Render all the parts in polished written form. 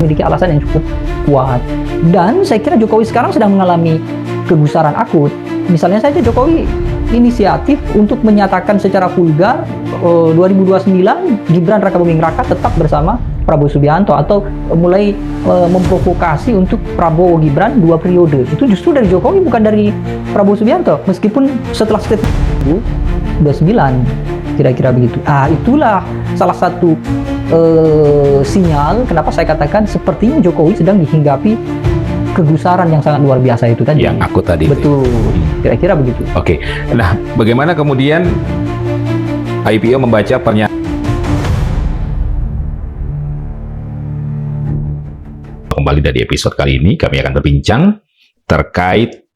memiliki alasan yang cukup kuat. Dan saya kira Jokowi sekarang sedang mengalami kegusaran akut. Misalnya saja Jokowi inisiatif untuk menyatakan secara vulgar 2029 Gibran Rakabuming Raka tetap bersama Prabowo Subianto, atau mulai memprovokasi untuk Prabowo Gibran 2 periode. Itu justru dari Jokowi, bukan dari Prabowo Subianto, meskipun setelah statement 29 kira-kira begitu. Itulah salah satu sinyal kenapa saya katakan sepertinya Jokowi sedang dihinggapi kegusaran yang sangat luar biasa itu tadi. Yang akut tadi. Betul, kira-kira begitu. Oke, nah bagaimana kemudian IPO membaca pernyataan? Kembali dari episode kali ini, kami akan berbincang terkait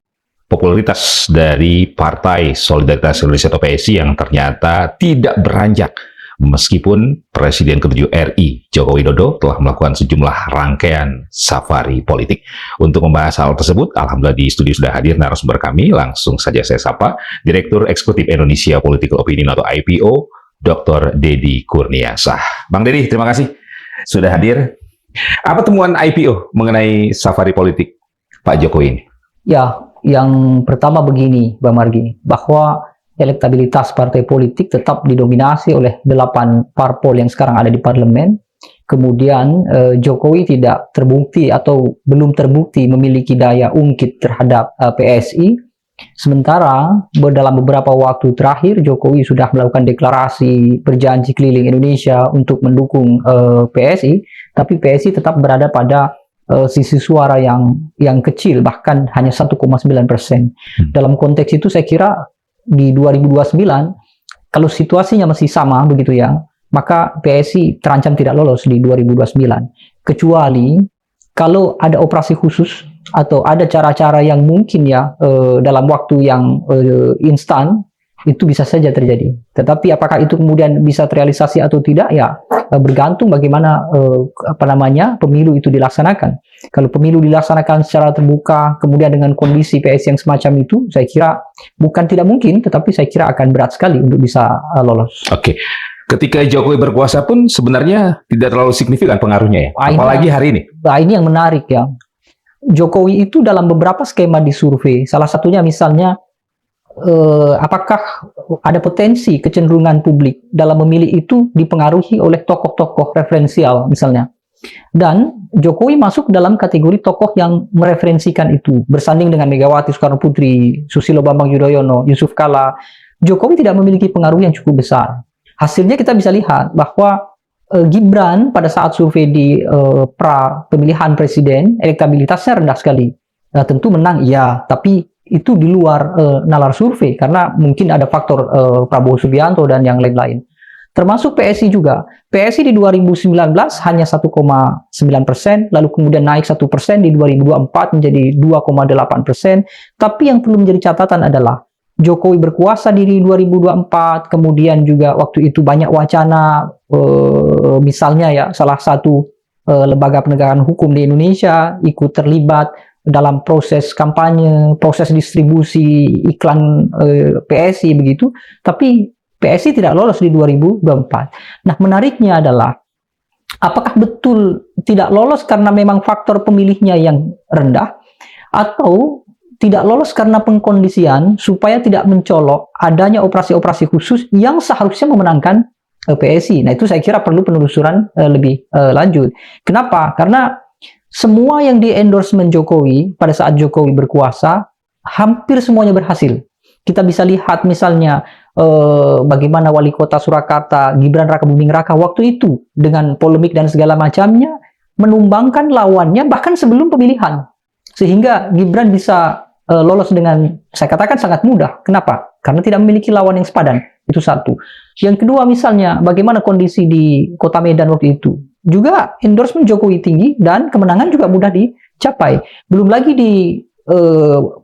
popularitas dari Partai Solidaritas Indonesia atau PSI yang ternyata tidak beranjak meskipun Presiden ke-7 RI Joko Widodo telah melakukan sejumlah rangkaian safari politik. Untuk membahas hal tersebut, alhamdulillah di studio sudah hadir narasumber kami. Langsung saja saya sapa Direktur Eksekutif Indonesia Political Opinion atau IPO, Dr. Deddy Kurniasah. Bang Deddy, terima kasih sudah hadir. Apa temuan IPO mengenai safari politik Pak Jokowi ini? Ya, yang pertama begini, Bang Margi, bahwa elektabilitas partai politik tetap didominasi oleh 8 parpol yang sekarang ada di parlemen. Kemudian Jokowi tidak terbukti atau belum terbukti memiliki daya ungkit terhadap PSI. Sementara dalam beberapa waktu terakhir Jokowi sudah melakukan deklarasi berjanji keliling Indonesia untuk mendukung PSI, tapi PSI tetap berada pada sisi suara yang kecil, bahkan hanya 1,9%. Dalam konteks itu saya kira di 2029 kalau situasinya masih sama begitu ya, maka PSI terancam tidak lolos di 2029, kecuali kalau ada operasi khusus atau ada cara-cara yang mungkin ya dalam waktu yang instan, itu bisa saja terjadi. Tetapi apakah itu kemudian bisa terrealisasi atau tidak, ya bergantung bagaimana pemilu itu dilaksanakan. Kalau pemilu dilaksanakan secara terbuka, kemudian dengan kondisi PSI yang semacam itu, saya kira bukan tidak mungkin, tetapi saya kira akan berat sekali untuk bisa lolos. Oke. Ketika Jokowi berkuasa pun sebenarnya tidak terlalu signifikan pengaruhnya ya, apalagi hari ini. Nah, ini yang menarik ya. Jokowi itu dalam beberapa skema di survei, salah satunya misalnya apakah ada potensi kecenderungan publik dalam memilih itu dipengaruhi oleh tokoh-tokoh referensial misalnya. Dan Jokowi masuk dalam kategori tokoh yang mereferensikan itu, bersanding dengan Megawati Soekarno Putri, Susilo Bambang Yudhoyono, Yusuf Kala. Jokowi tidak memiliki pengaruh yang cukup besar. Hasilnya kita bisa lihat bahwa Gibran pada saat survei di pra pemilihan presiden, elektabilitasnya rendah sekali. Nah, tentu menang iya, tapi itu di luar nalar survei karena mungkin ada faktor Prabowo Subianto dan yang lain-lain. Termasuk PSI juga. PSI di 2019 hanya 1,9%, lalu kemudian naik 1% di 2024 menjadi 2,8%. Tapi yang perlu menjadi catatan adalah Jokowi berkuasa di 2024, kemudian juga waktu itu banyak wacana, misalnya ya salah satu lembaga penegakan hukum di Indonesia ikut terlibat dalam proses kampanye, proses distribusi iklan PSI begitu, tapi PSI tidak lolos di 2024. Nah, menariknya adalah apakah betul tidak lolos karena memang faktor pemilihnya yang rendah, atau tidak lolos karena pengkondisian supaya tidak mencolok adanya operasi-operasi khusus yang seharusnya memenangkan PSI. Nah, itu saya kira perlu penelusuran lebih lanjut. Kenapa? Karena semua yang di endorsement Jokowi pada saat Jokowi berkuasa hampir semuanya berhasil. Kita bisa lihat misalnya bagaimana wali kota Surakarta Gibran Rakabuming Raka waktu itu dengan polemik dan segala macamnya menumbangkan lawannya bahkan sebelum pemilihan, sehingga Gibran bisa lolos dengan, saya katakan, sangat mudah. Kenapa? Karena tidak memiliki lawan yang sepadan. Itu satu. Yang kedua misalnya bagaimana kondisi di kota Medan waktu itu, juga endorsement Jokowi tinggi dan kemenangan juga mudah dicapai. Belum lagi di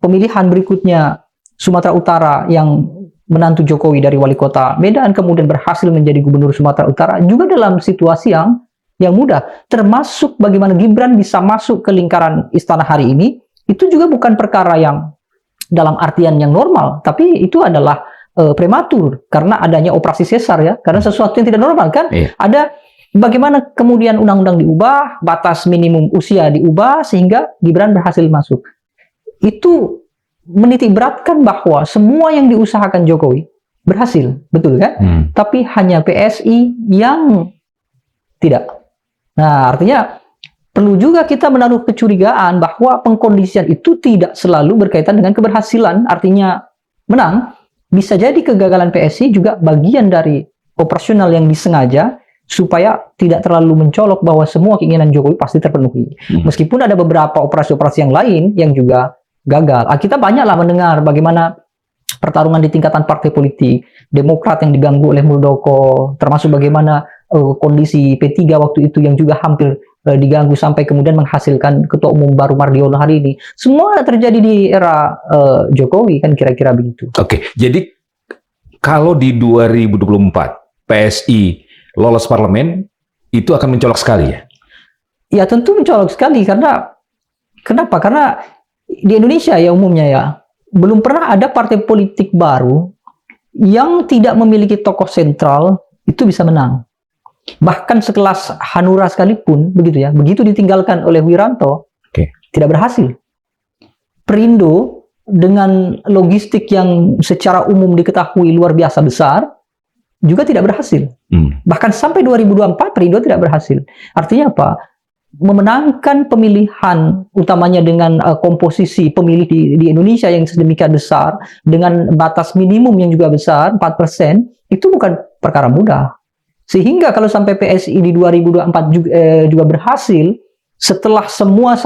pemilihan berikutnya Sumatera Utara yang menantu Jokowi dari wali kota Medan kemudian berhasil menjadi gubernur Sumatera Utara juga dalam situasi yang mudah. Termasuk bagaimana Gibran bisa masuk ke lingkaran istana hari ini, itu juga bukan perkara yang dalam artian yang normal, tapi itu adalah prematur karena adanya operasi sesar ya, karena sesuatu yang tidak normal kan. Ada bagaimana kemudian undang-undang diubah, batas minimum usia diubah sehingga Gibran berhasil masuk. Itu menitik beratkan bahwa semua yang diusahakan Jokowi berhasil, betul kan? Tapi hanya PSI yang tidak. Nah, artinya perlu juga kita menaruh kecurigaan bahwa pengkondisian itu tidak selalu berkaitan dengan keberhasilan, artinya menang. Bisa jadi kegagalan PSI juga bagian dari operasional yang disengaja supaya tidak terlalu mencolok bahwa semua keinginan Jokowi pasti terpenuhi. Meskipun ada beberapa operasi-operasi yang lain yang juga gagal. Kita banyaklah mendengar bagaimana pertarungan di tingkatan partai politik, Demokrat yang diganggu oleh Muldoko, termasuk bagaimana kondisi P3 waktu itu yang juga hampir diganggu sampai kemudian menghasilkan ketua umum baru Mardiono hari ini. Semua terjadi di era Jokowi, kan kira-kira begitu. Oke, jadi kalau di 2024 PSI lolos parlemen, itu akan mencolok sekali ya? Ya tentu mencolok sekali, karena kenapa? Karena di Indonesia ya umumnya ya, belum pernah ada partai politik baru yang tidak memiliki tokoh sentral itu bisa menang. Bahkan sekelas Hanura sekalipun, begitu ya, begitu ditinggalkan oleh Wiranto, tidak berhasil. Perindo dengan logistik yang secara umum diketahui luar biasa besar, juga tidak berhasil. Bahkan sampai 2024 Perindo tidak berhasil. Artinya apa? Memenangkan pemilihan, utamanya dengan komposisi pemilih di Indonesia yang sedemikian besar, dengan batas minimum yang juga besar, 4%, itu bukan perkara mudah. Sehingga kalau sampai PSI di 2024 juga berhasil, setelah semua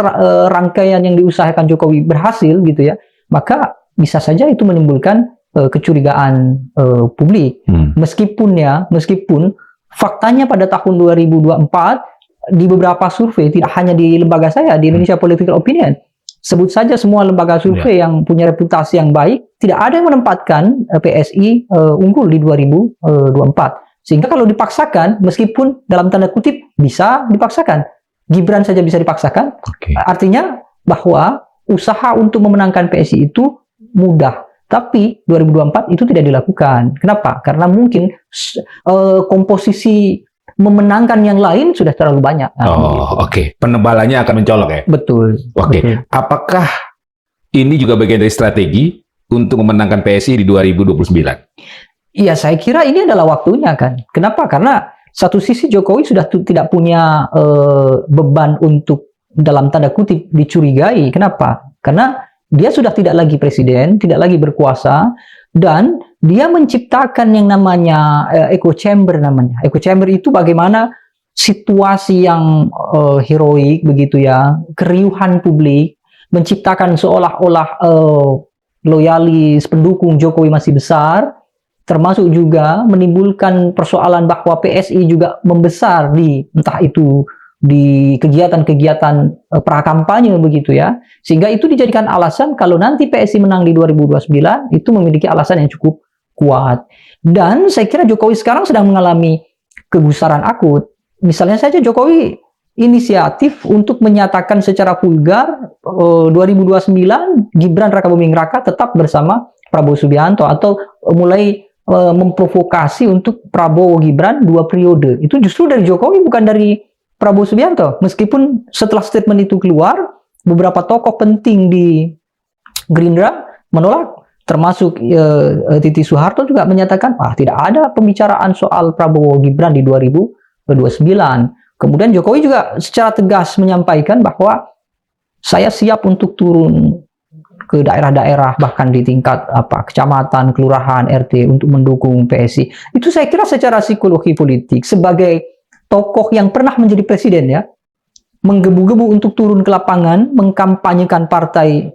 rangkaian yang diusahakan Jokowi berhasil gitu ya, maka bisa saja itu menimbulkan kecurigaan publik. Meskipun faktanya pada tahun 2024 di beberapa survei, tidak hanya di lembaga saya, di Indonesia Political Opinion, sebut saja semua lembaga survei yang punya reputasi yang baik, tidak ada yang menempatkan PSI unggul di 2024. Sehingga kalau dipaksakan, meskipun dalam tanda kutip bisa dipaksakan, Gibran saja bisa dipaksakan, artinya bahwa usaha untuk memenangkan PSI itu mudah. Tapi 2024 itu tidak dilakukan. Kenapa? Karena mungkin komposisi memenangkan yang lain sudah terlalu banyak. Penebalannya akan mencolok ya? Betul. Betul. Apakah ini juga bagian dari strategi untuk memenangkan PSI di 2029? Iya, saya kira ini adalah waktunya kan. Kenapa? Karena satu sisi Jokowi sudah tidak punya beban untuk dalam tanda kutip dicurigai. Kenapa? Karena dia sudah tidak lagi presiden, tidak lagi berkuasa, dan dia menciptakan yang namanya echo chamber namanya. Echo chamber itu bagaimana situasi yang heroik begitu ya, keriuhan publik, menciptakan seolah-olah loyalis pendukung Jokowi masih besar, termasuk juga menimbulkan persoalan bahwa PSI juga membesar di entah itu di kegiatan-kegiatan prakampanye begitu ya, sehingga itu dijadikan alasan kalau nanti PSI menang di 2029 itu memiliki alasan yang cukup kuat. Dan saya kira Jokowi sekarang sedang mengalami kegusaran akut. Misalnya saja Jokowi inisiatif untuk menyatakan secara vulgar 2029 Gibran Rakabuming Raka tetap bersama Prabowo Subianto, atau mulai memprovokasi untuk Prabowo Gibran 2 periode. Itu justru dari Jokowi, bukan dari Prabowo Subianto. Meskipun setelah statement itu keluar, beberapa tokoh penting di Gerindra menolak, termasuk Titi Soeharto juga menyatakan, tidak ada pembicaraan soal Prabowo Gibran di 2029. Kemudian Jokowi juga secara tegas menyampaikan bahwa saya siap untuk turun ke daerah-daerah, bahkan di tingkat kecamatan, kelurahan, RT untuk mendukung PSI. Itu saya kira secara psikologi politik sebagai tokoh yang pernah menjadi presiden ya, menggebu-gebu untuk turun ke lapangan, mengkampanyekan partai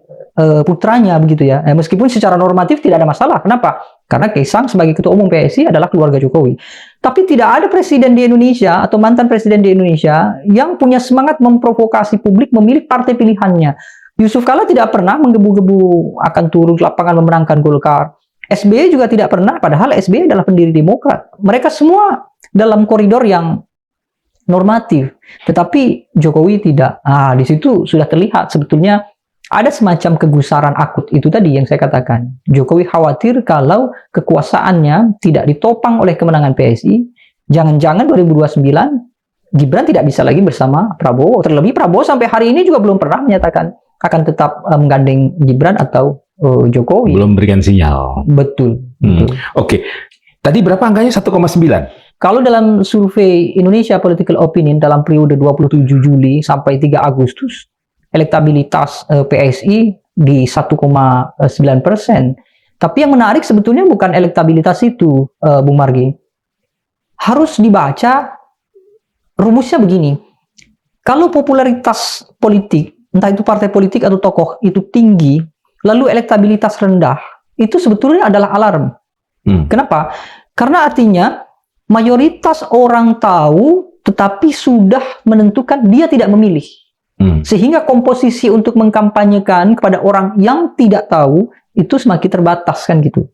putranya begitu ya. Meskipun secara normatif tidak ada masalah. Kenapa? Karena Kaisang sebagai ketua umum PSI adalah keluarga Jokowi. Tapi tidak ada presiden di Indonesia atau mantan presiden di Indonesia yang punya semangat memprovokasi publik memilih partai pilihannya. Yusuf Kala tidak pernah menggebu-gebu akan turun ke lapangan memenangkan Golkar. SBY juga tidak pernah, padahal SBY adalah pendiri Demokrat. Mereka semua dalam koridor yang normatif. Tetapi Jokowi tidak. Di situ sudah terlihat sebetulnya ada semacam kegusaran akut. Itu tadi yang saya katakan. Jokowi khawatir kalau kekuasaannya tidak ditopang oleh kemenangan PSI, jangan-jangan 2029 Gibran tidak bisa lagi bersama Prabowo. Terlebih Prabowo sampai hari ini juga belum pernah menyatakan akan tetap menggandeng Gibran atau Jokowi. Belum berikan sinyal. Betul. Hmm. Oke. Tadi berapa angkanya? 1,9? Kalau dalam survei Indonesia Political Opinion dalam periode 27 Juli sampai 3 Agustus, elektabilitas PSI di 1,9%. Tapi yang menarik sebetulnya bukan elektabilitas itu, Bung Margi. Harus dibaca rumusnya begini. Kalau popularitas politik, entah itu partai politik atau tokoh itu tinggi, lalu elektabilitas rendah, itu sebetulnya adalah alarm. Kenapa? Karena artinya mayoritas orang tahu tetapi sudah menentukan dia tidak memilih. Sehingga komposisi untuk mengkampanyekan kepada orang yang tidak tahu itu semakin terbatas kan gitu.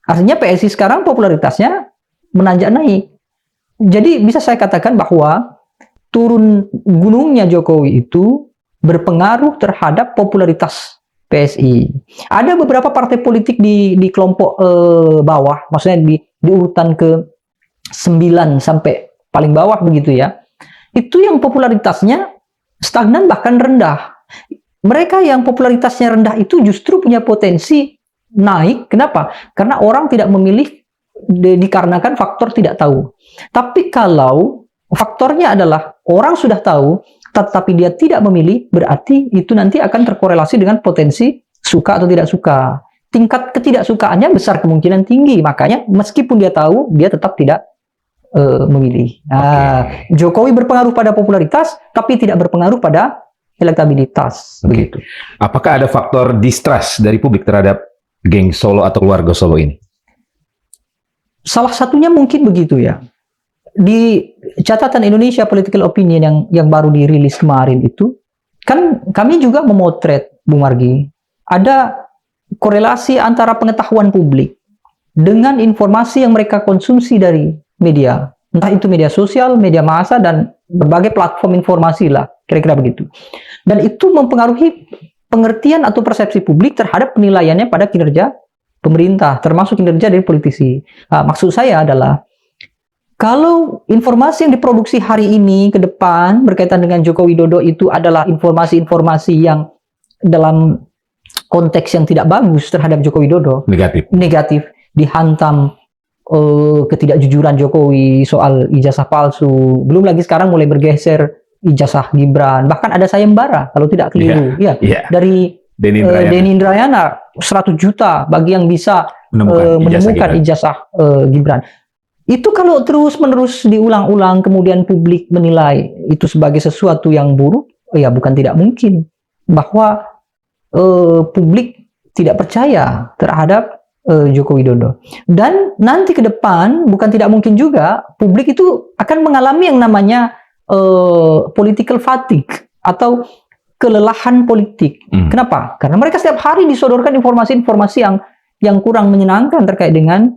Artinya PSI sekarang popularitasnya menanjak naik. Jadi bisa saya katakan bahwa turun gunungnya Jokowi itu berpengaruh terhadap popularitas PSI. Ada beberapa partai politik di kelompok bawah, maksudnya di urutan ke 9 sampai paling bawah begitu ya. Itu yang popularitasnya stagnan bahkan rendah. Mereka yang popularitasnya rendah itu justru punya potensi naik. Kenapa? Karena orang tidak memilih dikarenakan faktor tidak tahu. Tapi kalau faktornya adalah orang sudah tahu, tetapi dia tidak memilih, berarti itu nanti akan terkorelasi dengan potensi suka atau tidak suka. Tingkat ketidaksukaannya besar kemungkinan tinggi. Makanya meskipun dia tahu, dia tetap tidak memilih. Nah, Jokowi berpengaruh pada popularitas, tapi tidak berpengaruh pada elektabilitas. Begitu. Apakah ada faktor distrust dari publik terhadap geng Solo atau keluarga Solo ini? Salah satunya mungkin begitu ya. Di catatan Indonesia Political Opinion yang baru dirilis kemarin itu, kan kami juga memotret, Bung Margi, ada korelasi antara pengetahuan publik dengan informasi yang mereka konsumsi dari media. Entah itu media sosial, media massa, dan berbagai platform informasi lah, kira-kira begitu. Dan itu mempengaruhi pengertian atau persepsi publik terhadap penilaiannya pada kinerja pemerintah, termasuk kinerja dari politisi. Maksud saya adalah, kalau informasi yang diproduksi hari ini ke depan berkaitan dengan Joko Widodo itu adalah informasi-informasi yang dalam konteks yang tidak bagus terhadap Joko Widodo, negatif, dihantam ketidakjujuran Jokowi soal ijazah palsu, belum lagi sekarang mulai bergeser ijazah Gibran, bahkan ada sayembara kalau tidak keliru, dari Denny Indrayana 100 juta bagi yang bisa menemukan ijazah Gibran. Itu kalau terus-menerus diulang-ulang kemudian publik menilai itu sebagai sesuatu yang buruk, ya bukan tidak mungkin bahwa publik tidak percaya terhadap Joko Widodo. Dan nanti ke depan bukan tidak mungkin juga publik itu akan mengalami yang namanya political fatigue atau kelelahan politik. Kenapa? Karena mereka setiap hari disodorkan informasi-informasi yang kurang menyenangkan terkait dengan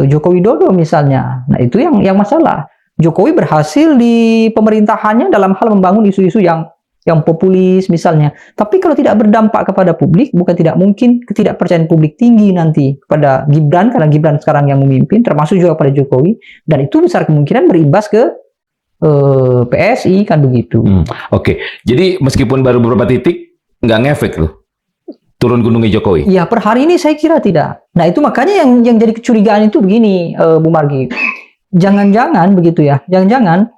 Joko Widodo misalnya. Nah, itu yang masalah. Jokowi berhasil di pemerintahannya dalam hal membangun isu-isu yang populis misalnya. Tapi kalau tidak berdampak kepada publik, bukan tidak mungkin ketidakpercayaan publik tinggi nanti kepada Gibran, karena Gibran sekarang yang memimpin, termasuk juga pada Jokowi. Dan itu besar kemungkinan berimbas ke PSI, kan begitu. Oke, jadi meskipun baru beberapa titik, nggak ngefek loh turun gunungnya Jokowi? Ya, per hari ini saya kira tidak. Nah, itu makanya yang jadi kecurigaan itu begini, Bu Margi. Jangan-jangan begitu ya, jangan-jangan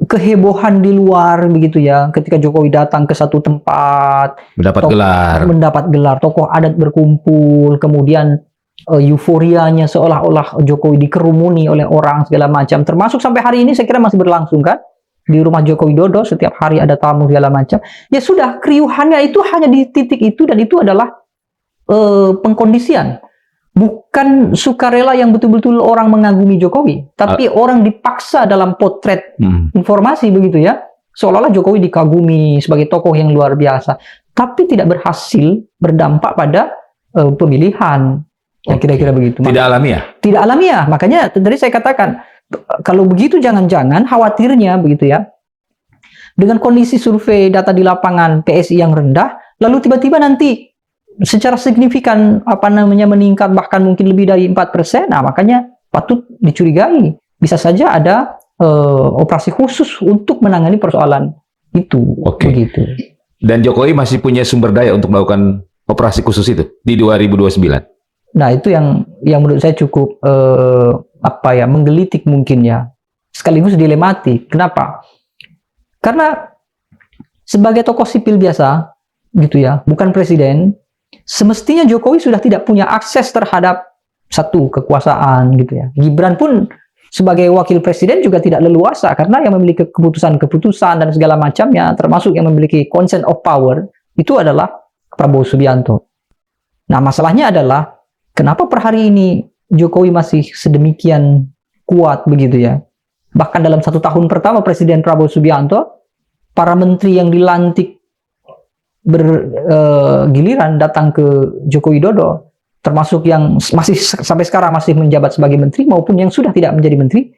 kehebohan di luar begitu ya, ketika Jokowi datang ke satu tempat, mendapat gelar, tokoh adat berkumpul, kemudian euforianya seolah-olah Jokowi dikerumuni oleh orang segala macam, termasuk sampai hari ini saya kira masih berlangsung kan, di rumah Joko Widodo setiap hari ada tamu segala macam. Ya sudah, keriuhannya itu hanya di titik itu, dan itu adalah pengkondisian, bukan sukarela yang betul-betul orang mengagumi Jokowi, tapi orang dipaksa dalam potret informasi begitu ya, seolah-olah Jokowi dikagumi sebagai tokoh yang luar biasa, tapi tidak berhasil berdampak pada pemilihan. Ya, kira-kira begitu. Tidak alamiah? Tidak alamiah. Makanya tadi saya katakan, kalau begitu jangan-jangan khawatirnya begitu ya, dengan kondisi survei data di lapangan PSI yang rendah, lalu tiba-tiba nanti secara signifikan meningkat bahkan mungkin lebih dari 4%, nah makanya patut dicurigai. Bisa saja ada operasi khusus untuk menangani persoalan itu. Oke. Begitu. Dan Jokowi masih punya sumber daya untuk melakukan operasi khusus itu di 2029. Nah, itu yang menurut saya cukup menggelitik mungkin ya. Sekaligus dilematik. Kenapa? Karena sebagai tokoh sipil biasa gitu ya, bukan presiden, semestinya Jokowi sudah tidak punya akses terhadap satu kekuasaan gitu ya. Gibran pun sebagai wakil presiden juga tidak leluasa karena yang memiliki keputusan-keputusan dan segala macamnya, termasuk yang memiliki consent of power, itu adalah Prabowo Subianto. Nah, masalahnya adalah kenapa per hari ini Jokowi masih sedemikian kuat begitu ya. Bahkan dalam 1 tahun pertama Presiden Prabowo Subianto, para menteri yang dilantik bergiliran datang ke Joko Widodo, termasuk yang masih sampai sekarang masih menjabat sebagai menteri maupun yang sudah tidak menjadi menteri,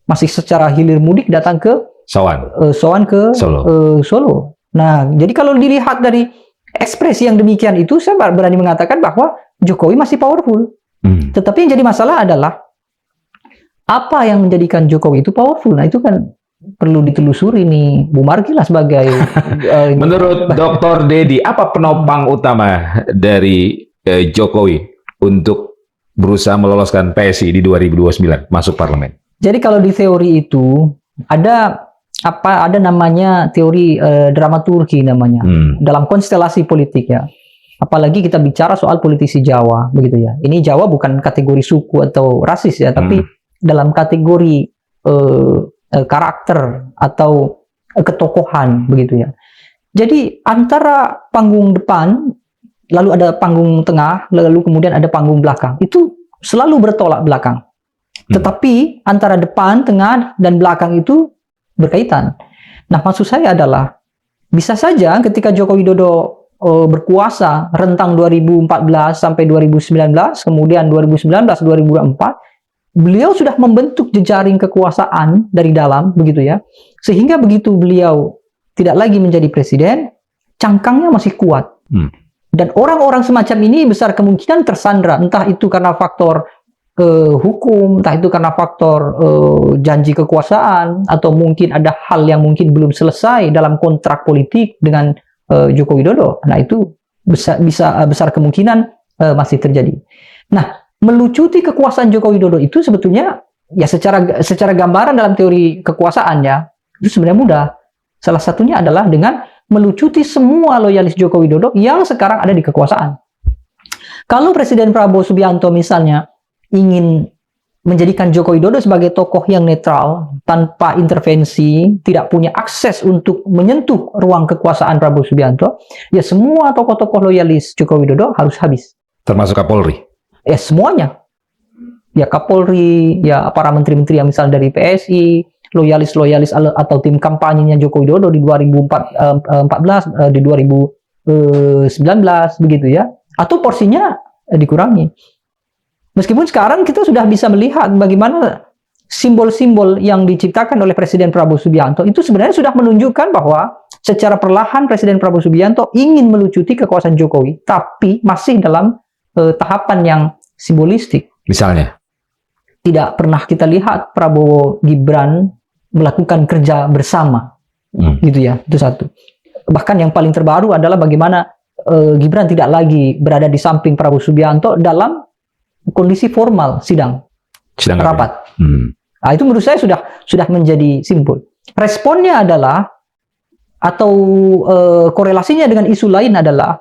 masih secara hilir mudik datang ke sowan ke Solo. Nah, jadi kalau dilihat dari ekspresi yang demikian itu, saya berani mengatakan bahwa Jokowi masih powerful. Tetapi yang jadi masalah adalah apa yang menjadikan Jokowi itu powerful. Nah, itu kan perlu ditelusuri nih, Bu Margi lah sebagai menurut Dr. Dedi, apa penopang utama dari Jokowi untuk berusaha meloloskan PSI di 2029 masuk parlemen? Jadi kalau di teori itu ada namanya teori dramaturgi namanya dalam konstelasi politik ya. Apalagi kita bicara soal politisi Jawa begitu ya. Ini Jawa bukan kategori suku atau rasis ya, tapi dalam kategori karakter atau ketokohan begitu ya. Jadi antara panggung depan, lalu ada panggung tengah, lalu kemudian ada panggung belakang, itu selalu bertolak belakang. Tetapi antara depan, tengah, dan belakang itu berkaitan. Nah, maksud saya adalah bisa saja ketika Joko Widodo berkuasa rentang 2014 sampai 2019, kemudian 2019-2024, beliau sudah membentuk jejaring kekuasaan dari dalam, begitu ya. Sehingga begitu beliau tidak lagi menjadi presiden, cangkangnya masih kuat. Dan orang-orang semacam ini besar kemungkinan tersandra, entah itu karena faktor hukum, entah itu karena faktor janji kekuasaan, atau mungkin ada hal yang mungkin belum selesai dalam kontrak politik dengan Joko Widodo. Nah, itu besar kemungkinan masih terjadi. Nah, melucuti kekuasaan Joko Widodo itu sebetulnya ya secara gambaran dalam teori kekuasaannya itu sebenarnya mudah. Salah satunya adalah dengan melucuti semua loyalis Joko Widodo yang sekarang ada di kekuasaan. Kalau Presiden Prabowo Subianto misalnya ingin menjadikan Joko Widodo sebagai tokoh yang netral, tanpa intervensi, tidak punya akses untuk menyentuh ruang kekuasaan Prabowo Subianto, ya semua tokoh-tokoh loyalis Joko Widodo harus habis. Termasuk Kapolri? Ya semuanya. Ya Kapolri, ya para menteri-menteri yang misal dari PSI, loyalis-loyalis atau tim kampanyenya Joko Widodo di 2014, di 2019, begitu ya. Atau porsinya dikurangi. Meskipun sekarang kita sudah bisa melihat bagaimana simbol-simbol yang diciptakan oleh Presiden Prabowo Subianto itu sebenarnya sudah menunjukkan bahwa secara perlahan Presiden Prabowo Subianto ingin melucuti kekuasaan Jokowi, tapi masih dalam tahapan yang simbolistik. Misalnya? Tidak pernah kita lihat Prabowo Gibran melakukan kerja bersama. Gitu ya, itu satu. Bahkan yang paling terbaru adalah bagaimana Gibran tidak lagi berada di samping Prabowo Subianto dalam kondisi formal sidang rapat. Nah, itu menurut saya sudah menjadi simbol. Responnya adalah atau korelasinya dengan isu lain adalah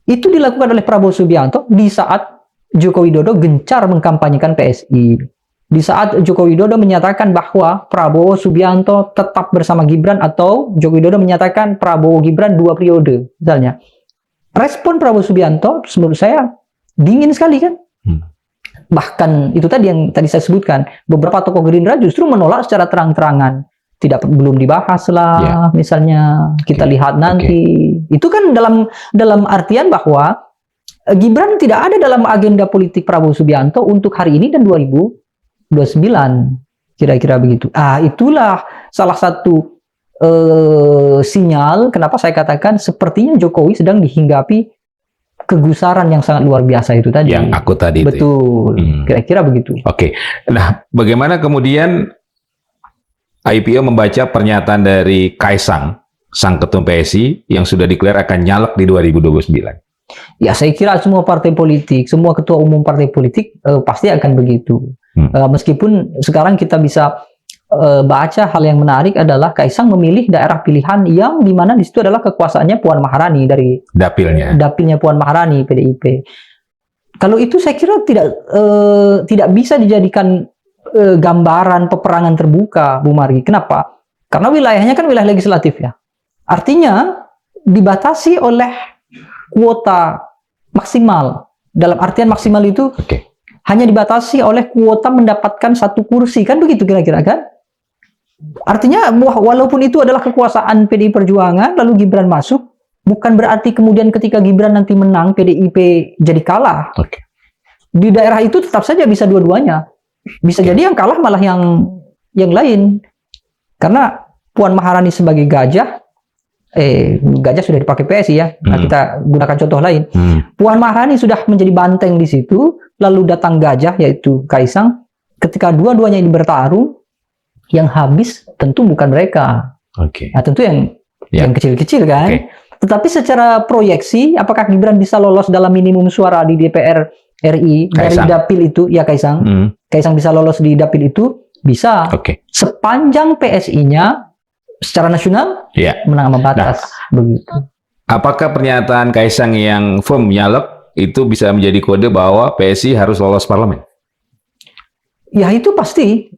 itu dilakukan oleh Prabowo Subianto di saat Joko Widodo gencar mengkampanyekan PSI. Di saat Joko Widodo menyatakan bahwa Prabowo Subianto tetap bersama Gibran, atau Joko Widodo menyatakan Prabowo Gibran 2 periode misalnya. Respon Prabowo Subianto menurut saya dingin sekali kan? Bahkan itu tadi yang tadi saya sebutkan, beberapa tokoh Gerindra justru menolak secara terang-terangan. Belum dibahas lah, misalnya kita lihat nanti. Itu kan dalam artian bahwa Gibran tidak ada dalam agenda politik Prabowo Subianto untuk hari ini dan 2029, kira-kira begitu. Itulah salah satu sinyal kenapa saya katakan sepertinya Jokowi sedang dihinggapi kegusaran yang sangat luar biasa itu tadi. Yang aku tadi. Betul, kira-kira begitu. Oke. Nah, bagaimana kemudian IPO membaca pernyataan dari Kaisang, sang ketum PSI, yang sudah deklar akan nyalek di 2029. Ya, saya kira semua partai politik, semua ketua umum partai politik pasti akan begitu. Meskipun sekarang kita bisa baca hal yang menarik adalah Kaisang memilih daerah pilihan yang dimana di situ adalah kekuasaannya Puan Maharani dari dapilnya Puan Maharani PDIP. Kalau itu saya kira tidak bisa dijadikan gambaran peperangan terbuka, Bu Margi. Kenapa? Karena wilayahnya kan wilayah legislatif ya. Artinya dibatasi oleh kuota maksimal. Dalam artian maksimal itu hanya dibatasi oleh kuota mendapatkan 1 kursi, kan begitu kira-kira kan? Artinya walaupun itu adalah kekuasaan PDI Perjuangan, lalu Gibran masuk, bukan berarti kemudian ketika Gibran nanti menang, PDIP jadi kalah. Di daerah itu tetap saja bisa dua-duanya. Bisa jadi yang kalah malah yang lain. Karena Puan Maharani sebagai gajah sudah dipakai PSI ya. Nah, kita gunakan contoh lain. Puan Maharani sudah menjadi banteng di situ, lalu datang gajah yaitu Kaisang. Ketika dua-duanya ini bertarung, yang habis tentu bukan mereka. Nah, tentu yang kecil-kecil kan. Tetapi secara proyeksi, apakah Gibran bisa lolos dalam minimum suara di DPR RI dari dapil itu? Ya, Kaisang. Kaisang bisa lolos di dapil itu? Bisa. Sepanjang PSI-nya secara nasional menang sama batas. Begitu. Apakah pernyataan Kaisang yang firm nyalek itu bisa menjadi kode bahwa PSI harus lolos parlemen? Ya, itu pasti.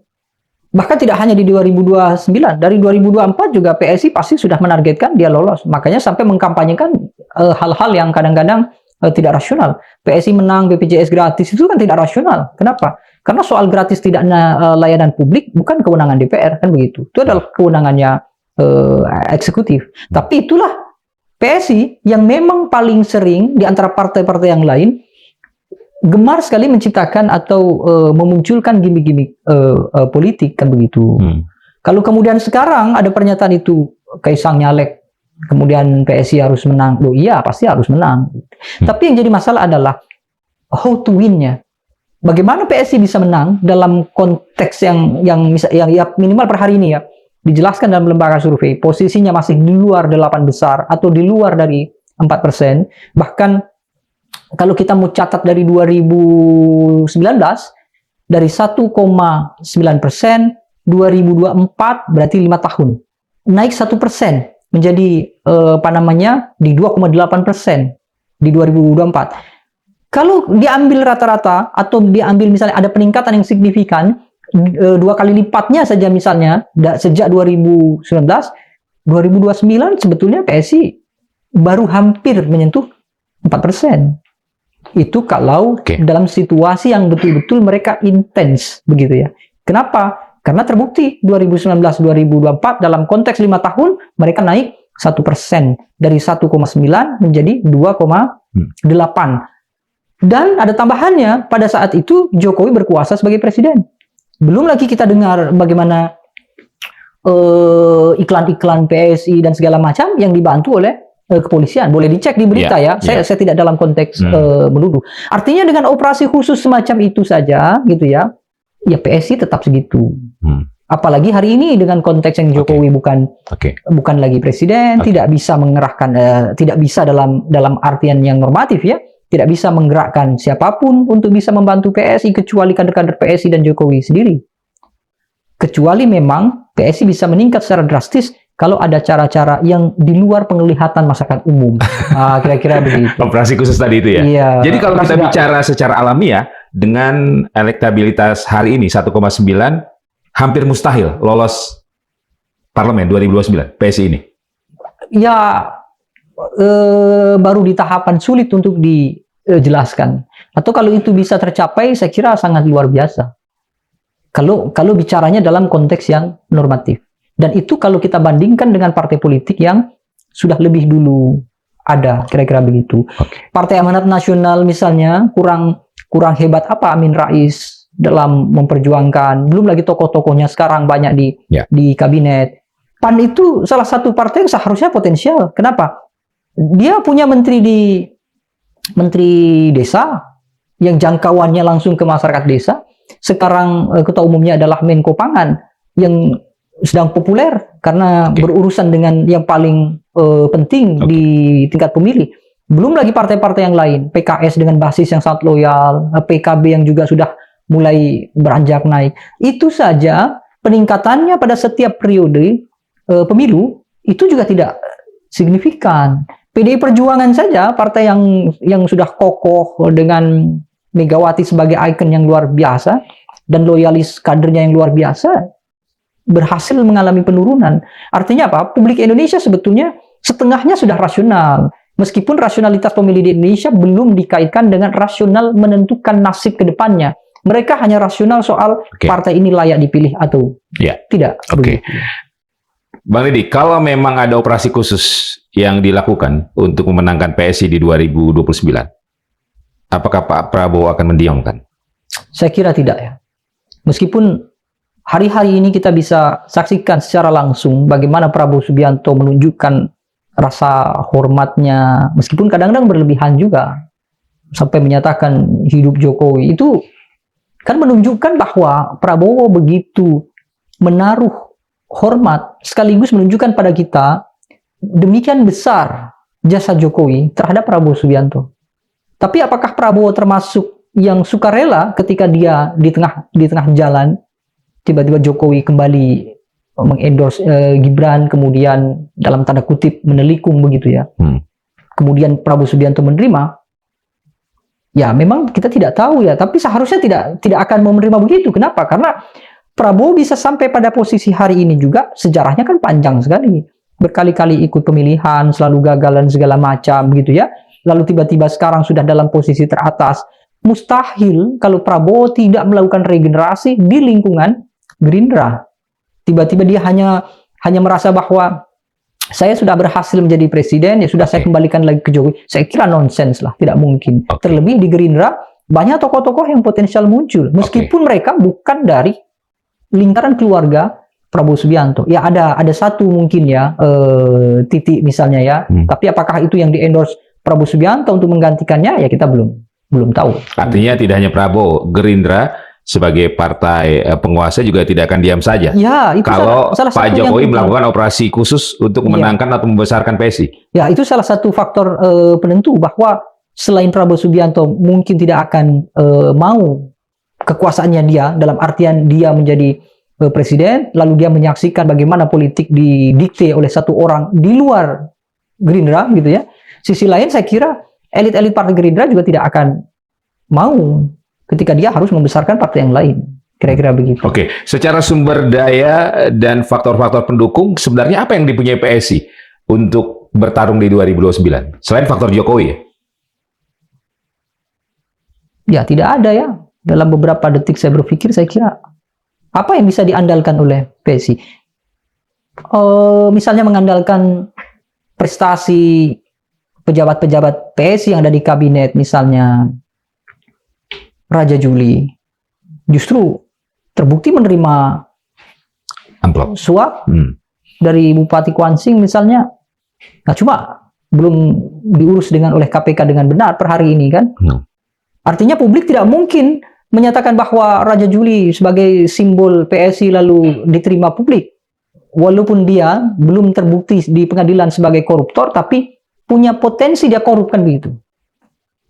Bahkan tidak hanya di 2029, dari 2024 juga PSI pasti sudah menargetkan dia lolos. Makanya sampai mengkampanyekan hal-hal yang kadang-kadang tidak rasional. PSI menang BPJS gratis itu kan tidak rasional. Kenapa? Karena soal gratis tidaknya layanan publik bukan kewenangan DPR, kan begitu. Itu adalah kewenangannya eksekutif. Tapi itulah PSI yang memang paling sering di antara partai-partai yang lain gemar sekali menciptakan atau memunculkan gimmick-gimmick politik, kan begitu. Kalau kemudian sekarang ada pernyataan itu Kaisang nyalek, kemudian PSI harus menang, loh iya pasti harus menang. Tapi yang jadi masalah adalah how to win-nya. Bagaimana PSI bisa menang dalam konteks yang minimal per hari ini ya, dijelaskan dalam lembaga survei, posisinya masih di luar 8 besar atau di luar dari 4%. Bahkan kalau kita mau catat dari 2019, dari 1,9%, 2024 berarti 5 tahun. Naik 1% menjadi di 2,8% di 2024. Kalau diambil rata-rata atau diambil misalnya ada peningkatan yang signifikan, 2 kali lipatnya saja misalnya sejak 2019, 2029 sebetulnya PSI baru hampir menyentuh 4%. Itu kalau dalam situasi yang betul-betul mereka intens begitu ya. Kenapa? Karena terbukti 2019-2024 dalam konteks 5 tahun mereka naik 1% dari 1,9 menjadi 2,8. Dan ada tambahannya, pada saat itu Jokowi berkuasa sebagai presiden. Belum lagi kita dengar bagaimana iklan-iklan PSI dan segala macam yang dibantu oleh kepolisian. Boleh dicek di berita ya. Saya tidak dalam konteks menuduh. Artinya dengan operasi khusus semacam itu saja gitu ya, ya PSI tetap segitu. Apalagi hari ini dengan konteks yang Jokowi bukan lagi presiden, tidak bisa mengerahkan, tidak bisa dalam artian yang normatif ya, tidak bisa menggerakkan siapapun untuk bisa membantu PSI kecuali kader-kader PSI dan Jokowi sendiri. Kecuali memang PSI bisa meningkat secara drastis kalau ada cara-cara yang di luar penglihatan masyarakat umum. Kira-kira begitu. Operasi khusus tadi itu ya? Iya. Jadi kalau kita bicara secara alamiah, dengan elektabilitas hari ini 1,9, hampir mustahil lolos parlemen 2029 PSI ini. Ya, baru di tahapan sulit untuk dijelaskan. Atau kalau itu bisa tercapai, saya kira sangat luar biasa. Kalau bicaranya dalam konteks yang normatif. Dan itu kalau kita bandingkan dengan partai politik yang sudah lebih dulu ada, kira-kira begitu. Partai Amanat Nasional misalnya kurang hebat apa Amin Rais dalam memperjuangkan, belum lagi tokoh-tokohnya sekarang banyak di kabinet. PAN itu salah satu partai yang seharusnya potensial. Kenapa? Dia punya menteri desa yang jangkauannya langsung ke masyarakat desa. Sekarang ketua umumnya adalah Menko Pangan yang sedang populer karena Oke. berurusan dengan yang paling penting Oke. di tingkat pemilih. Belum lagi partai-partai yang lain, PKS dengan basis yang sangat loyal, PKB yang juga sudah mulai beranjak naik. Itu saja peningkatannya pada setiap periode pemilu itu juga tidak signifikan. PDI Perjuangan saja, partai yang sudah kokoh dengan Megawati sebagai ikon yang luar biasa dan loyalis kadernya yang luar biasa, berhasil mengalami penurunan. Artinya apa? Publik Indonesia sebetulnya setengahnya sudah rasional. Meskipun rasionalitas pemilih di Indonesia belum dikaitkan dengan rasional menentukan nasib ke depannya. Mereka hanya rasional soal partai ini layak dipilih atau tidak. Oke. Bang Deddy, kalau memang ada operasi khusus yang dilakukan untuk memenangkan PSI di 2029, apakah Pak Prabowo akan mendiamkan? Saya kira tidak ya. Meskipun hari-hari ini kita bisa saksikan secara langsung bagaimana Prabowo Subianto menunjukkan rasa hormatnya, meskipun kadang-kadang berlebihan juga, sampai menyatakan hidup Jokowi, itu kan menunjukkan bahwa Prabowo begitu menaruh hormat, sekaligus menunjukkan pada kita demikian besar jasa Jokowi terhadap Prabowo Subianto. Tapi apakah Prabowo termasuk yang sukarela ketika dia di tengah jalan tiba-tiba Jokowi kembali mengendorse Gibran, kemudian dalam tanda kutip menelikung begitu ya. Kemudian Prabowo Subianto menerima. Ya memang kita tidak tahu ya, tapi seharusnya tidak akan mau menerima begitu. Kenapa? Karena Prabowo bisa sampai pada posisi hari ini juga, sejarahnya kan panjang sekali. Berkali-kali ikut pemilihan, selalu gagal dan segala macam gitu ya. Lalu tiba-tiba sekarang sudah dalam posisi teratas. Mustahil kalau Prabowo tidak melakukan regenerasi di lingkungan Gerindra. Tiba-tiba dia hanya merasa bahwa saya sudah berhasil menjadi presiden, ya sudah saya kembalikan lagi ke Jokowi. Saya kira nonsens lah, tidak mungkin. Terlebih di Gerindra, banyak tokoh-tokoh yang potensial muncul. Meskipun mereka bukan dari lingkaran keluarga Prabowo Subianto. Ya ada satu mungkin ya, Titik misalnya ya. Tapi apakah itu yang di-endorse Prabowo Subianto untuk menggantikannya? Ya kita belum tahu. Artinya tidak hanya Prabowo, Gerindra sebagai partai penguasa juga tidak akan diam saja. Ya, itu kalau salah Pak Jokowi melakukan operasi khusus untuk memenangkan atau membesarkan PSI. Ya, itu salah satu faktor penentu bahwa selain Prabowo Subianto mungkin tidak akan mau kekuasaannya dia, dalam artian dia menjadi presiden, lalu dia menyaksikan bagaimana politik didikte oleh satu orang di luar Gerindra gitu ya. Sisi lain saya kira elit-elit partai Gerindra juga tidak akan mau ketika dia harus membesarkan partai yang lain. Kira-kira begitu. Oke, secara sumber daya dan faktor-faktor pendukung, sebenarnya apa yang dipunyai PSI untuk bertarung di 2029? Selain faktor Jokowi ya? Ya, tidak ada ya. Dalam beberapa detik saya berpikir, saya kira apa yang bisa diandalkan oleh PSI? Misalnya mengandalkan prestasi pejabat-pejabat PSI yang ada di kabinet, misalnya Raja Juli, justru terbukti menerima amplop suap dari Bupati Kuansing misalnya. Nah, cuma belum diurus oleh KPK dengan benar per hari ini kan. Artinya publik tidak mungkin menyatakan bahwa Raja Juli sebagai simbol PSI lalu diterima publik. Walaupun dia belum terbukti di pengadilan sebagai koruptor, tapi punya potensi dia korup kan begitu.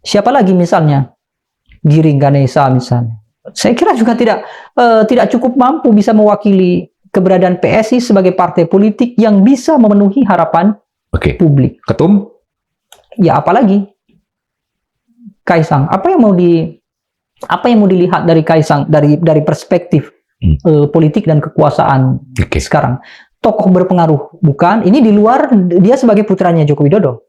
Siapa lagi misalnya? Giring Ganesa misalnya. Saya kira juga tidak cukup mampu bisa mewakili keberadaan PSI sebagai partai politik yang bisa memenuhi harapan publik. Ketum? Ya apalagi Kaisang. Apa yang mau dilihat dari Kaisang dari perspektif politik dan kekuasaan sekarang? Tokoh berpengaruh bukan? Ini di luar dia sebagai putranya Joko Widodo.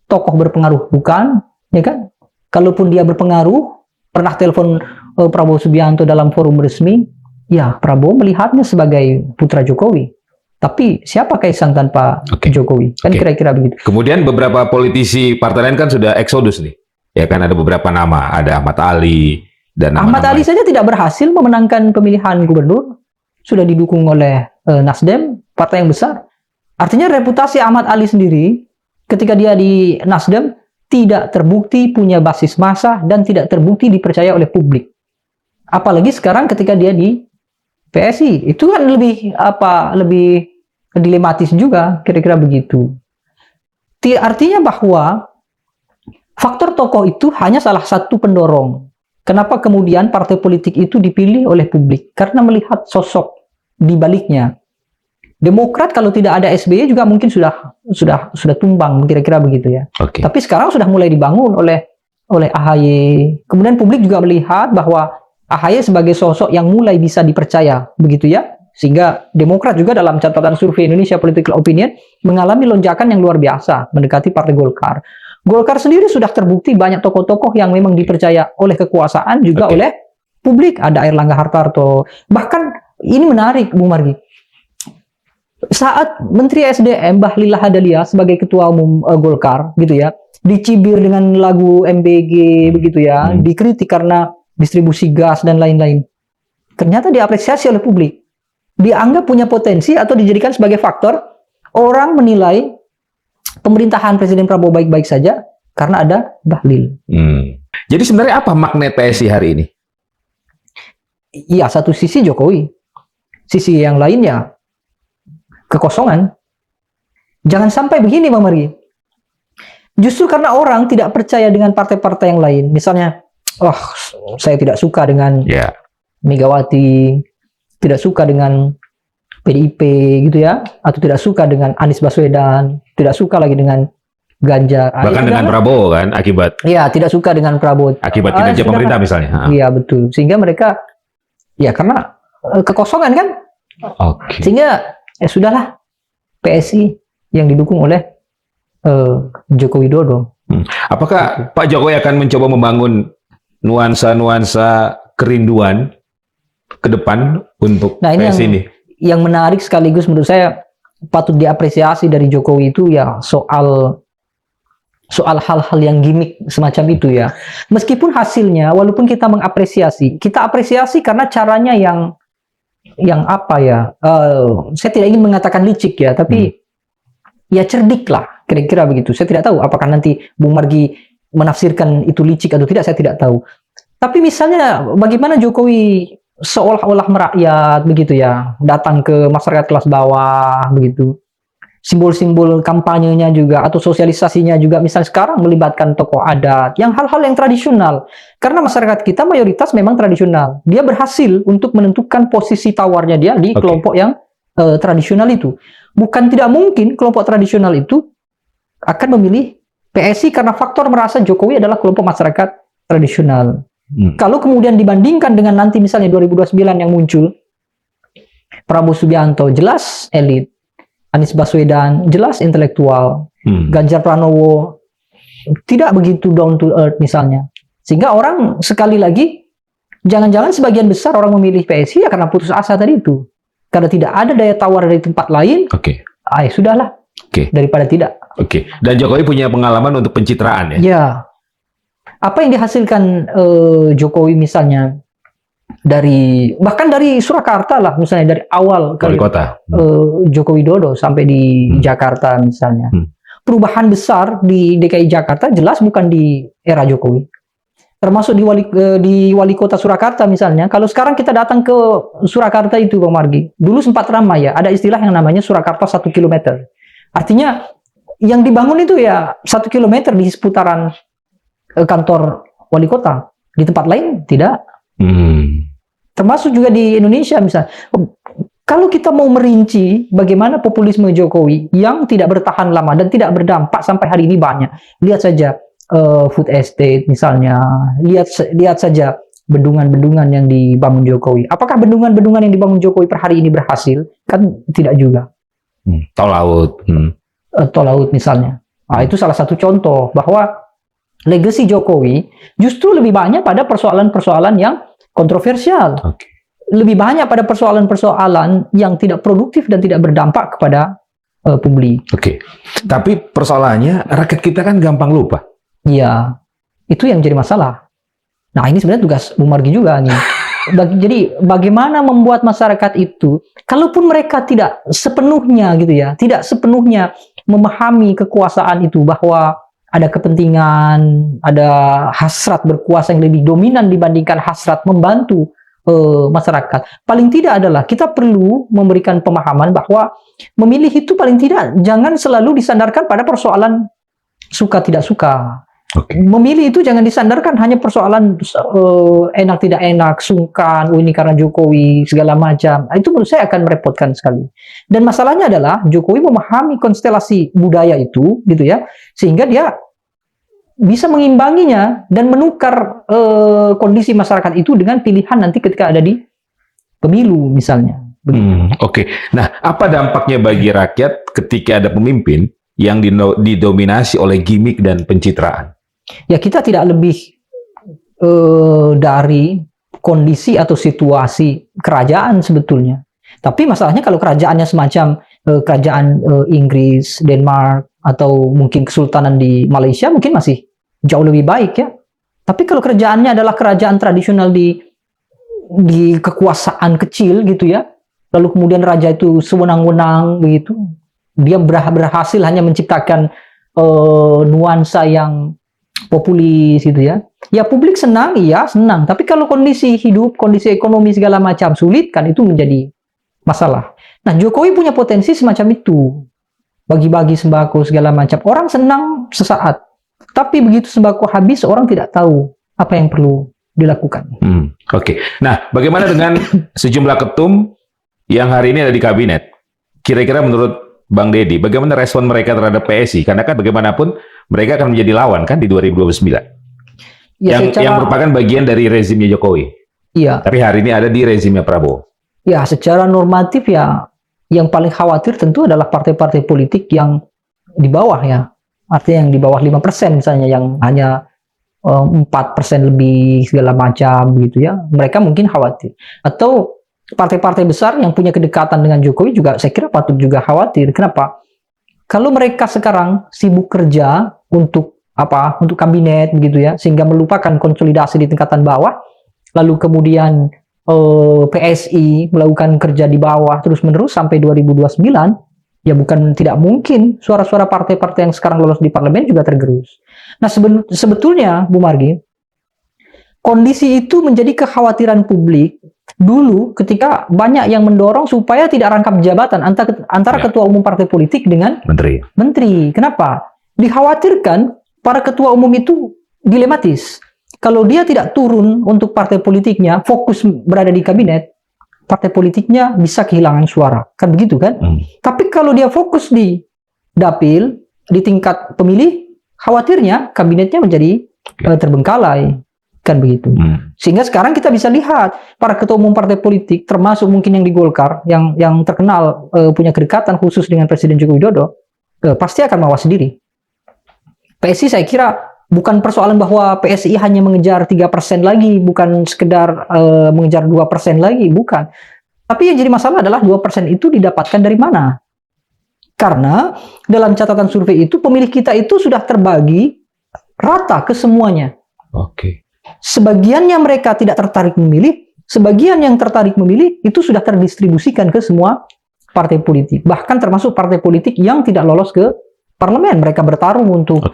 Tokoh berpengaruh bukan, ya kan? Kalaupun dia berpengaruh, pernah telepon Prabowo Subianto dalam forum resmi, ya Prabowo melihatnya sebagai putra Jokowi. Tapi siapa Kaisang tanpa Jokowi? Kan kira-kira begitu. Kemudian beberapa politisi partai lain kan sudah eksodus nih. Ya kan ada beberapa nama, ada Ahmad Ali dan Ahmad Ali saja tidak berhasil memenangkan pemilihan gubernur, sudah didukung oleh Nasdem, partai yang besar. Artinya reputasi Ahmad Ali sendiri ketika dia di Nasdem tidak terbukti punya basis massa dan tidak terbukti dipercaya oleh publik. Apalagi sekarang ketika dia di PSI itu kan lebih dilematis juga, kira-kira begitu. Artinya bahwa faktor tokoh itu hanya salah satu pendorong. Kenapa kemudian partai politik itu dipilih oleh publik? Karena melihat sosok di baliknya. Demokrat kalau tidak ada SBY juga mungkin sudah tumbang, kira-kira begitu ya. Oke. Tapi sekarang sudah mulai dibangun oleh AHY. Kemudian publik juga melihat bahwa AHY sebagai sosok yang mulai bisa dipercaya, begitu ya. Sehingga Demokrat juga dalam catatan survei Indonesia Political Opinion mengalami lonjakan yang luar biasa mendekati Partai Golkar. Golkar sendiri sudah terbukti banyak tokoh-tokoh yang memang dipercaya oleh kekuasaan juga oleh publik. Ada Airlangga Hartarto. Bahkan ini menarik, Bung Margi. Saat Menteri SDM Bahlil Lahadalia sebagai Ketua Umum Golkar, gitu ya, dicibir dengan lagu MBG, begitu ya, dikritik karena distribusi gas dan lain-lain. Ternyata diapresiasi oleh publik. Dianggap punya potensi atau dijadikan sebagai faktor orang menilai pemerintahan Presiden Prabowo baik-baik saja karena ada Bahlil. Jadi sebenarnya apa magnet PSI hari ini? Iya, satu sisi Jokowi, sisi yang lainnya kekosongan. Jangan sampai begini, Bang Margi. Justru karena orang tidak percaya dengan partai-partai yang lain. Misalnya, saya tidak suka dengan Megawati, tidak suka dengan PDIP gitu ya, atau tidak suka dengan Anies Baswedan, tidak suka lagi dengan Ganjar. Bahkan dengan Prabowo kan, akibat. Iya, tidak suka dengan Prabowo. Akibat kinerja pemerintah misalnya. Iya, betul. Sehingga mereka, ya karena kekosongan kan. Sehingga, sudahlah, PSI yang didukung oleh Joko Widodo. Apakah Pak Jokowi akan mencoba membangun nuansa-nuansa kerinduan ke depan untuk PSI ini? Yang menarik sekaligus menurut saya patut diapresiasi dari Jokowi itu ya soal hal-hal yang gimmick semacam itu ya. Meskipun hasilnya, walaupun kita mengapresiasi, kita apresiasi karena caranya yang apa ya? Saya tidak ingin mengatakan licik ya, tapi ya cerdik lah, kira-kira begitu. Saya tidak tahu apakah nanti Bung Margi menafsirkan itu licik atau tidak, saya tidak tahu. Tapi misalnya bagaimana Jokowi seolah-olah merakyat begitu ya, datang ke masyarakat kelas bawah begitu. Simbol-simbol kampanyenya juga atau sosialisasinya juga misalnya sekarang melibatkan tokoh adat, yang hal-hal yang tradisional. Karena masyarakat kita mayoritas memang tradisional. Dia berhasil untuk menentukan posisi tawarnya dia di kelompok yang tradisional itu. Bukan tidak mungkin kelompok tradisional itu akan memilih PSI karena faktor merasa Jokowi adalah kelompok masyarakat tradisional. Kalau kemudian dibandingkan dengan nanti misalnya 2029 yang muncul, Prabowo Subianto jelas elit, Anies Baswedan jelas intelektual, Ganjar Pranowo tidak begitu down to earth misalnya. Sehingga orang sekali lagi, jangan-jangan sebagian besar orang memilih PSI ya karena putus asa tadi itu. Karena tidak ada daya tawar dari tempat lain, sudahlah, daripada tidak. Dan Jokowi punya pengalaman untuk pencitraan ya? Ya. Apa yang dihasilkan Jokowi misalnya bahkan dari Surakarta lah misalnya dari awal wali kota Joko Widodo sampai di Jakarta misalnya, perubahan besar di DKI Jakarta jelas bukan di era Jokowi, termasuk di wali kota Surakarta misalnya. Kalau sekarang kita datang ke Surakarta itu Bang Margi, dulu sempat ramai ya, ada istilah yang namanya Surakarta 1 kilometer. Artinya yang dibangun itu ya 1 kilometer di seputaran kantor wali kota, di tempat lain tidak. Termasuk juga di Indonesia misalnya. Kalau kita mau merinci bagaimana populisme Jokowi yang tidak bertahan lama dan tidak berdampak sampai hari ini banyak. Lihat saja food estate misalnya, lihat saja bendungan-bendungan yang dibangun Jokowi. Apakah bendungan-bendungan yang dibangun Jokowi per hari ini berhasil? Kan tidak juga. Tol laut. Tol laut misalnya. Itu salah satu contoh bahwa legasi Jokowi justru lebih banyak pada persoalan-persoalan yang kontroversial. Lebih banyak pada persoalan-persoalan yang tidak produktif dan tidak berdampak kepada publik. Tapi persoalannya rakyat kita kan gampang lupa. Iya, itu yang jadi masalah. Nah, ini sebenarnya tugas Bung Margi juga nih. Jadi bagaimana membuat masyarakat itu, kalaupun mereka tidak sepenuhnya gitu ya, tidak sepenuhnya memahami kekuasaan itu, bahwa ada kepentingan, ada hasrat berkuasa yang lebih dominan dibandingkan hasrat membantu masyarakat. Paling tidak adalah kita perlu memberikan pemahaman bahwa memilih itu paling tidak jangan selalu disandarkan pada persoalan suka tidak suka. Oke. Memilih itu jangan disandarkan hanya persoalan enak tidak enak, sungkan, ini karena Jokowi, segala macam. Itu menurut saya akan merepotkan sekali. Dan masalahnya adalah Jokowi memahami konstelasi budaya itu, gitu ya, sehingga dia bisa mengimbanginya dan menukar kondisi masyarakat itu dengan pilihan nanti ketika ada di pemilu misalnya. Oke. Nah, apa dampaknya bagi rakyat ketika ada pemimpin yang didominasi oleh gimmick dan pencitraan? Ya, kita tidak lebih dari kondisi atau situasi kerajaan sebetulnya. Tapi masalahnya kalau kerajaannya semacam kerajaan Inggris, Denmark, atau mungkin kesultanan di Malaysia mungkin masih jauh lebih baik ya. Tapi kalau kerajaannya adalah kerajaan tradisional di kekuasaan kecil gitu ya, lalu kemudian raja itu sewenang-wenang begitu, dia berhasil hanya menciptakan nuansa yang populis gitu ya. Ya publik senang, iya senang. Tapi kalau kondisi hidup, kondisi ekonomi segala macam sulit kan itu menjadi masalah. Nah Jokowi punya potensi semacam itu. Bagi-bagi sembako segala macam. Orang senang sesaat. Tapi begitu sembako habis orang tidak tahu apa yang perlu dilakukan. Oke. Nah bagaimana dengan sejumlah ketum yang hari ini ada di kabinet? Kira-kira menurut Bang Deddy, bagaimana respon mereka terhadap PSI? Karena kan bagaimanapun mereka akan menjadi lawan kan di 2029. Ya, yang merupakan bagian dari rezimnya Jokowi. Iya. Tapi hari ini ada di rezimnya Prabowo. Ya, secara normatif ya yang paling khawatir tentu adalah partai-partai politik yang di bawah ya. Artinya yang di bawah 5% misalnya, yang hanya 4% lebih segala macam gitu ya. Mereka mungkin khawatir. Atau partai-partai besar yang punya kedekatan dengan Jokowi juga saya kira patut juga khawatir. Kenapa? Kalau mereka sekarang sibuk kerja untuk apa? Untuk kabinet begitu ya, sehingga melupakan konsolidasi di tingkatan bawah, lalu kemudian PSI melakukan kerja di bawah terus-menerus sampai 2029, ya bukan tidak mungkin suara-suara partai-partai yang sekarang lolos di parlemen juga tergerus. Nah, sebetulnya Bu Margi, kondisi itu menjadi kekhawatiran publik dulu ketika banyak yang mendorong supaya tidak rangkap jabatan antara ketua umum partai politik dengan menteri. Kenapa? Dikhawatirkan para ketua umum itu dilematis. Kalau dia tidak turun untuk partai politiknya, fokus berada di kabinet, partai politiknya bisa kehilangan suara. Kan begitu kan? Tapi kalau dia fokus di dapil, di tingkat pemilih, khawatirnya kabinetnya menjadi terbengkalai. Kan begitu. Sehingga sekarang kita bisa lihat para ketua umum partai politik, termasuk mungkin yang di Golkar, yang terkenal punya kedekatan khusus dengan Presiden Joko Widodo, pasti akan mawas diri. PSI saya kira bukan persoalan bahwa PSI hanya mengejar 3% lagi, bukan sekedar mengejar 2% lagi, bukan. Tapi yang jadi masalah adalah 2% itu didapatkan dari mana? Karena dalam catatan survei itu pemilih kita itu sudah terbagi rata ke semuanya. Oke. Sebagian yang mereka tidak tertarik memilih, sebagian yang tertarik memilih itu sudah terdistribusikan ke semua partai politik. Bahkan termasuk partai politik yang tidak lolos ke parlemen. Mereka bertarung untuk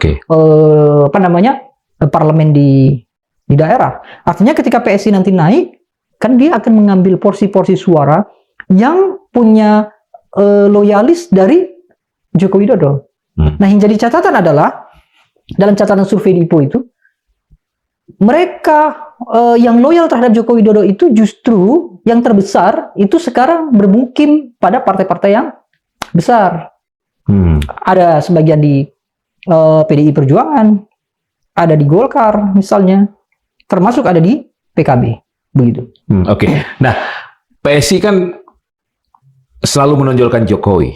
parlemen di daerah. Artinya ketika PSI nanti naik, kan dia akan mengambil porsi-porsi suara yang punya loyalis dari Joko Widodo. Nah, yang jadi catatan adalah dalam catatan survei Lipo itu, mereka yang loyal terhadap Joko Widodo itu justru yang terbesar itu sekarang bermukim pada partai-partai yang besar. Ada sebagian di PDI Perjuangan, ada di Golkar misalnya, termasuk ada di PKB, begitu. Oke. Nah, PSI kan selalu menonjolkan Jokowi.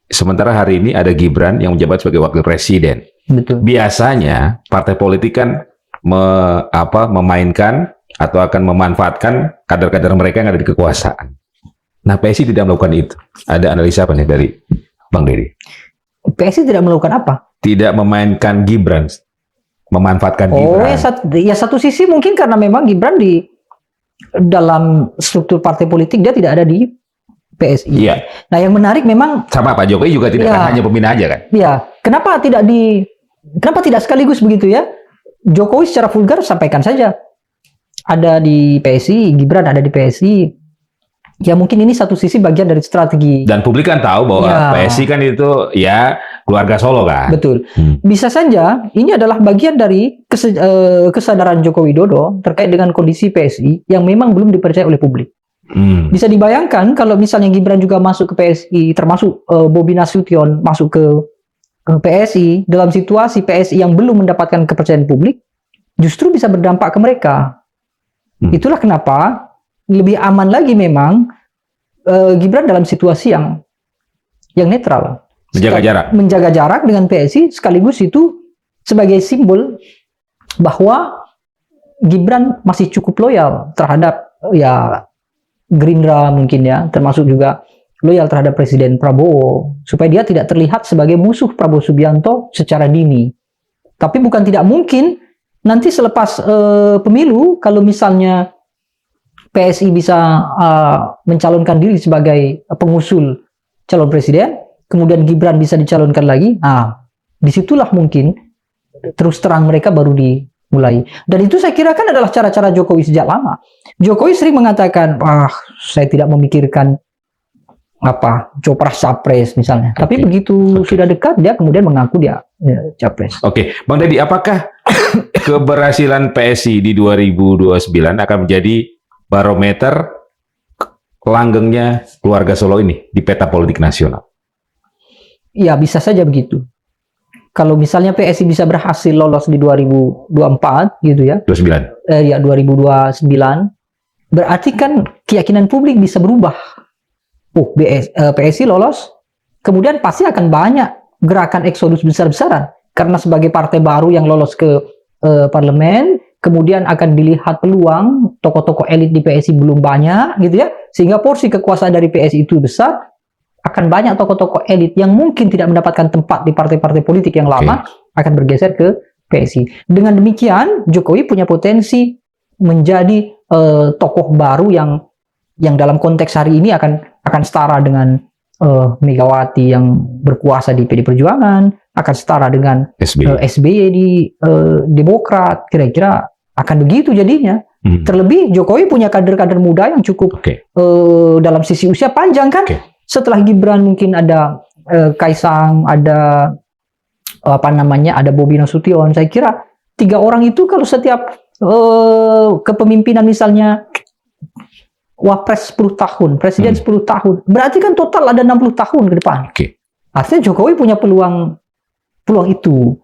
Sementara hari ini ada Gibran yang menjabat sebagai wakil presiden. Betul. Biasanya partai politik kan memainkan atau akan memanfaatkan kader-kader mereka yang ada di kekuasaan. Nah, PSI tidak melakukan itu. Ada analisa apa nih dari Bang Deddy? PSI tidak melakukan apa? Tidak memainkan Gibran, memanfaatkan Gibran. Ya satu sisi mungkin karena memang Gibran di dalam struktur partai politik dia tidak ada di PSI. Iya. Nah, yang menarik memang sama Pak Jokowi juga tidak kan hanya pembina aja kan? Iya. Kenapa tidak sekaligus begitu ya? Jokowi secara vulgar sampaikan saja ada di PSI, Gibran ada di PSI. Ya mungkin ini satu sisi bagian dari strategi. Dan publik kan tahu bahwa Ya. PSI kan itu ya keluarga Solo kan. Betul. Bisa saja ini adalah bagian dari kesadaran Joko Widodo terkait dengan kondisi PSI yang memang belum dipercaya oleh publik. Bisa dibayangkan kalau misalnya Gibran juga masuk ke PSI, termasuk Bobi Nasution masuk ke PSI, dalam situasi PSI yang belum mendapatkan kepercayaan publik, justru bisa berdampak ke mereka. Itulah kenapa lebih aman lagi memang Gibran dalam situasi yang netral. Menjaga jarak dengan PSI, sekaligus itu sebagai simbol bahwa Gibran masih cukup loyal terhadap ya Gerindra mungkin ya, termasuk juga loyal terhadap Presiden Prabowo, supaya dia tidak terlihat sebagai musuh Prabowo Subianto secara dini. Tapi bukan tidak mungkin nanti selepas pemilu, kalau misalnya PSI bisa mencalonkan diri sebagai pengusul calon presiden, kemudian Gibran bisa dicalonkan lagi, disitulah mungkin terus terang mereka baru dimulai. Dan itu saya kira kan adalah cara-cara Jokowi sejak lama. Jokowi sering mengatakan, saya tidak memikirkan capres misalnya. Tapi begitu sudah dekat, dia kemudian mengaku dia capres. Bang Deddy, apakah keberhasilan PSI di 2029 akan menjadi barometer langgengnya keluarga Solo ini di peta politik nasional? Ya, bisa saja begitu. Kalau misalnya PSI bisa berhasil lolos di 2024 gitu ya. 2029. Berarti kan keyakinan publik bisa berubah. PSI lolos, kemudian pasti akan banyak gerakan eksodus besar-besaran karena sebagai partai baru yang lolos ke parlemen, kemudian akan dilihat peluang tokoh-tokoh elit di PSI belum banyak gitu ya, sehingga porsi kekuasaan dari PSI itu besar, akan banyak tokoh-tokoh elit yang mungkin tidak mendapatkan tempat di partai-partai politik yang lama akan bergeser ke PSI. Dengan demikian Jokowi punya potensi menjadi tokoh baru yang dalam konteks hari ini akan setara dengan Megawati yang berkuasa di PD Perjuangan, akan setara dengan SBY di Demokrat, kira-kira akan begitu jadinya. Terlebih Jokowi punya kader-kader muda yang cukup dalam sisi usia panjang kan. Setelah Gibran mungkin ada Kaisang, ada ada Bobi Nasution. Saya kira 3 orang itu kalau setiap kepemimpinan misalnya Wapres 10 tahun, Presiden 10 tahun, berarti kan total ada 60 tahun ke depan. Artinya Jokowi punya peluang itu.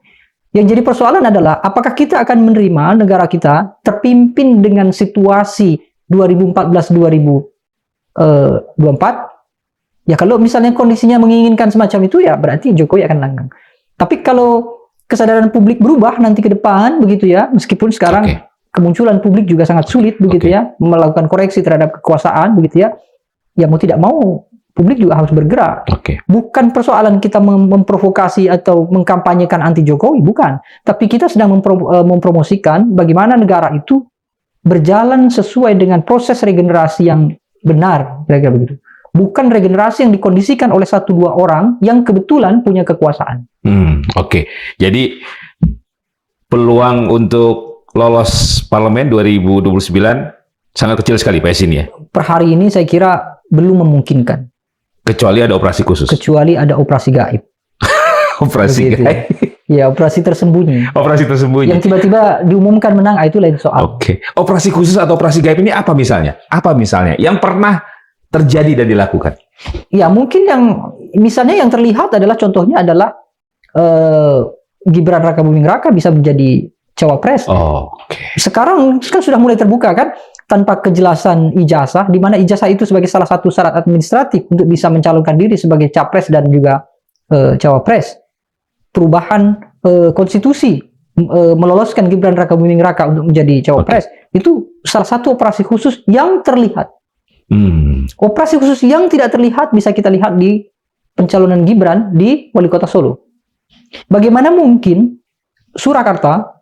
Yang jadi persoalan adalah apakah kita akan menerima negara kita terpimpin dengan situasi 2014-2024? Ya kalau misalnya kondisinya menginginkan semacam itu, ya berarti Jokowi akan langgang. Tapi kalau kesadaran publik berubah nanti ke depan begitu ya, meskipun sekarang kemunculan publik juga sangat sulit begitu ya, melakukan koreksi terhadap kekuasaan begitu ya. Ya mau tidak mau publik juga harus bergerak. Bukan persoalan kita memprovokasi atau mengkampanyekan anti Jokowi, bukan. Tapi kita sedang mempromosikan bagaimana negara itu berjalan sesuai dengan proses regenerasi yang benar, kira-kira begitu. Bukan regenerasi yang dikondisikan oleh 1-2 orang yang kebetulan punya kekuasaan. Jadi peluang untuk lolos parlemen 2029 sangat kecil sekali PSI ini ya? Per hari ini saya kira belum memungkinkan. Kecuali ada operasi khusus? Kecuali ada operasi gaib. Operasi gaib? Ya, operasi tersembunyi. Operasi tersembunyi. Yang tiba-tiba diumumkan menang, itu lain soal. Operasi khusus atau operasi gaib ini apa misalnya? Apa misalnya yang pernah terjadi dan dilakukan? Ya, mungkin misalnya yang terlihat adalah contohnya adalah Gibran Rakabuming Raka bisa menjadi cawapres. Sekarang kan sudah mulai terbuka kan, tanpa kejelasan ijazah, di mana ijazah itu sebagai salah satu syarat administratif untuk bisa mencalonkan diri sebagai capres dan juga cawapres. Perubahan konstitusi meloloskan Gibran Rakabuming Raka untuk menjadi cawapres, itu salah satu operasi khusus yang terlihat. Operasi khusus yang tidak terlihat bisa kita lihat di pencalonan Gibran di Wali Kota Solo. Bagaimana mungkin Surakarta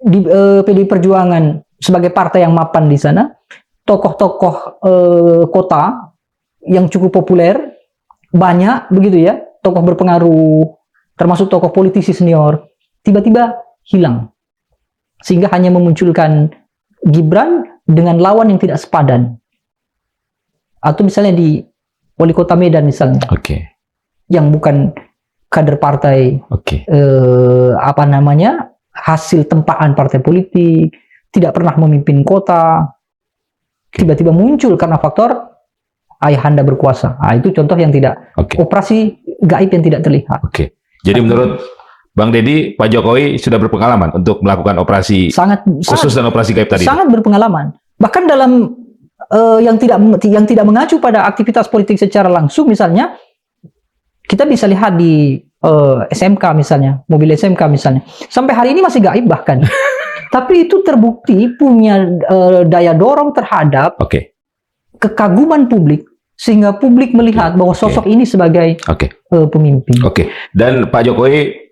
di PDI Perjuangan sebagai partai yang mapan di sana, tokoh-tokoh kota yang cukup populer, banyak begitu ya, tokoh berpengaruh, termasuk tokoh politisi senior, tiba-tiba hilang. Sehingga hanya memunculkan Gibran dengan lawan yang tidak sepadan. Atau misalnya di wali kota Medan misalnya, Oke. yang bukan kader partai, Oke. hasil tempaan partai politik, tidak pernah memimpin kota, tiba-tiba muncul karena faktor ayahanda berkuasa. Nah, itu contoh yang tidak, Oke. operasi gaib yang tidak terlihat. Oke. Jadi menurut Bang Deddy, Pak Jokowi sudah berpengalaman untuk melakukan operasi Sangat khusus dan operasi gaib tadi. sangat berpengalaman. Bahkan dalam yang tidak mengacu pada aktivitas politik secara langsung, misalnya kita bisa lihat di SMK misalnya, mobil SMK misalnya, sampai hari ini masih gaib bahkan. Tapi itu terbukti punya daya dorong terhadap Oke. kekaguman publik, sehingga publik melihat bahwa sosok ini sebagai Oke. pemimpin. Oke. Dan Pak Jokowi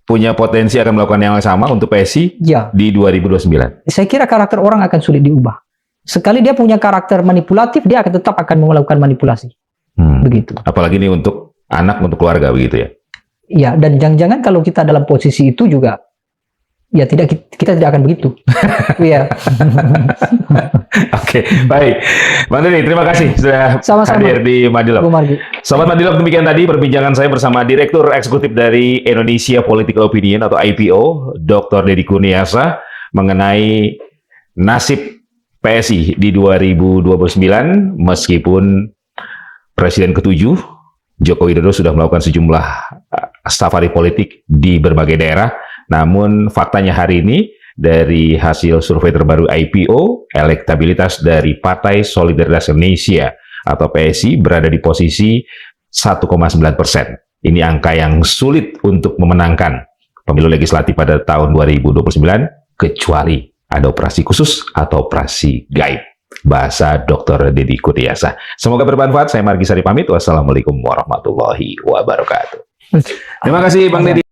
punya potensi akan melakukan yang sama untuk PSI Ya, di 2029. saya kira karakter orang akan sulit diubah. Sekali dia punya karakter manipulatif, dia akan tetap akan melakukan manipulasi. Begitu. Apalagi ini untuk anak, untuk keluarga begitu ya. Ya, dan jangan-jangan kalau kita dalam posisi itu juga, ya kita tidak akan begitu. Iya. Oke, baik. Bang Deddy, terima kasih sudah Sama-sama. hadir di Madilab. Bu Margi. Sobat Madilab, demikian tadi perbincangan saya bersama Direktur Eksekutif dari Indonesia Political Opinion atau IPO, Dr. Deddy Kurniasa, mengenai nasib PSI di 2029, meskipun Presiden ke-7, Joko Widodo sudah melakukan sejumlah safari politik di berbagai daerah, namun faktanya hari ini, dari hasil survei terbaru IPO, elektabilitas dari Partai Solidaritas Indonesia atau PSI berada di posisi 1,9%. Ini angka yang sulit untuk memenangkan pemilu legislatif pada tahun 2029, kecuali ada operasi khusus atau operasi gaib. Bahasa Dr. Deddy Kurniasa. Semoga bermanfaat. Saya Margi Sari pamit. Wassalamualaikum warahmatullahi wabarakatuh. Terima kasih Bang Deddy.